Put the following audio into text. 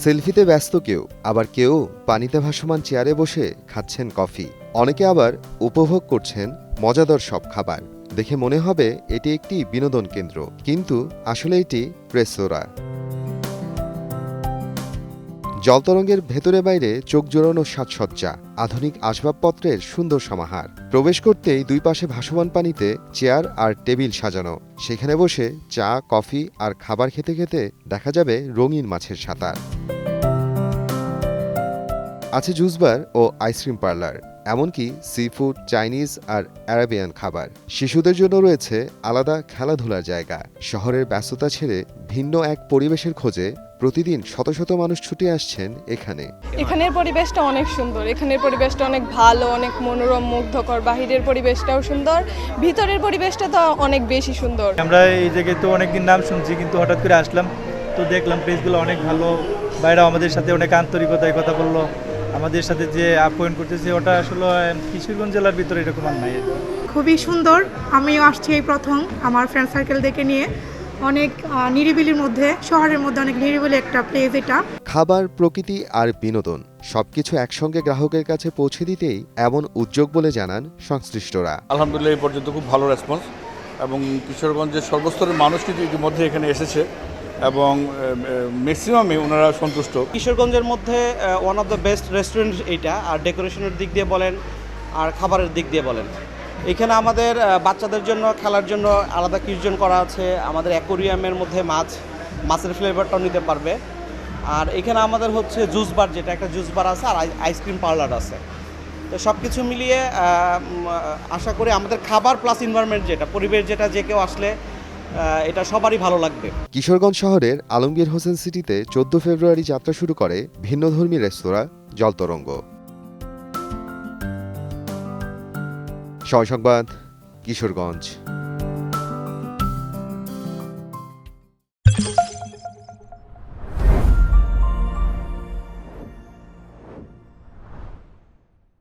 সেলফিতে ব্যস্ত কেউ, আবার কেউ পানিতে ভাসমান চেয়ারে বসে খাচ্ছেন কফি। অনেকে আবার উপভোগ করছেন মজাদার সব খাবার। দেখে মনে হবে এটি একটি বিনোদন কেন্দ্র, কিন্তু আসলে এটি রেস্তোরাঁ। জলতরঙ্গের ভেতরে বাইরে চোখ জোড়ানো সাজসজ্জা, আধুনিক আসবাবপত্রের সুন্দর সমাহার। প্রবেশ করতেই দুই পাশে ভাসমান পানিতে চেয়ার আর টেবিল সাজানো। সেখানে বসে চা, কফি আর খাবার খেতে খেতে দেখা যাবে রঙিন মাছের সাঁতার। আছে জুস বার ও আইসক্রিম পার্লার, এমনকি সি ফুড, চাইনিজ আর অ্যারাবিয়ান খাবার। শিশুদের জন্য রয়েছে আলাদা খেলাধুলার জায়গা। শহরের ব্যস্ততা ছেড়ে ভিন্ন এক পরিবেশের খোঁজে প্রতিদিন শত শত মানুষ ছুটে আসছেন এখানে। এখানের পরিবেশটা অনেক সুন্দর, এখানের পরিবেশটা অনেক ভালো, অনেক মনোরম, মুগ্ধকর। বাহিরের পরিবেশটাও সুন্দর, ভিতরের পরিবেশটা তো অনেক বেশি সুন্দর। আমরা এই জায়গায় তো অনেকদিন নাম শুনছি, কিন্তু হঠাৎ করে আসলাম তো দেখলাম প্লেসগুলো অনেক ভালো। বাইরে আমাদের সাথে অনেক আন্তরিকতায় কথা বললো, আমাদের সাথে যে আপ্যায়ন করতেছে ওটা আসলে কিশোরগঞ্জ জেলার ভিতরে এরকম আর নাই। খুবই সুন্দর। আমিও আসছি এই প্রথম আমার ফ্রেন্ড সার্কেল দেখে নিয়ে। অনেক নিরিবিলির মধ্যে, শহরের মধ্যে অনেক নিরিবিলি একটা প্লেস এটা। খাবার, প্রকৃতি আর বিনোদন সবকিছু একসঙ্গে গ্রাহকের কাছে পৌঁছে দিতেই এমন উদ্যোগ বলে জানান সংশ্লিষ্টরা। আলহামদুলিল্লাহ এই পর্যন্ত খুব ভালো রেসপন্স, এবং কিশোরগঞ্জের সর্বস্তরের মানুষ কিন্তু ইতিমধ্যে এখানে এসেছে এবং ম্যাক্সিমামই ওনারা সন্তুষ্ট। কিশোরগঞ্জের মধ্যে one of the best restaurant এইটা, আর ডেকোরেশনের দিক দিয়ে বলেন আর খাবারের দিক দিয়ে বলেন। এখানে আমাদের বাচ্চাদের জন্য খেলার জন্য আলাদা কিউজন করা আছে। আমাদের অ্যাকোরিয়ামের মধ্যে মাছের ফ্লেভারটাও নিতে পারবে। আর এখানে আমাদের হচ্ছে জুস বার, যেটা একটা জুস বার আছে, আর আইসক্রিম পার্লার আছে। তো সব কিছু মিলিয়ে আশা করি আমাদের খাবার প্লাস এনভায়রনমেন্ট, যেটা পরিবেশ, যেটা যে কেউ আসলে এটা সবারই ভালো লাগবে। কিশোরগঞ্জ শহরের আলমগীর হোসেন সিটিতে 14 ফেব্রুয়ারি যাত্রা শুরু করে ভিন্নধর্মী রেস্তোরাঁ জলতরঙ্গ। সময় সংবাদ, কিশোরগঞ্জ।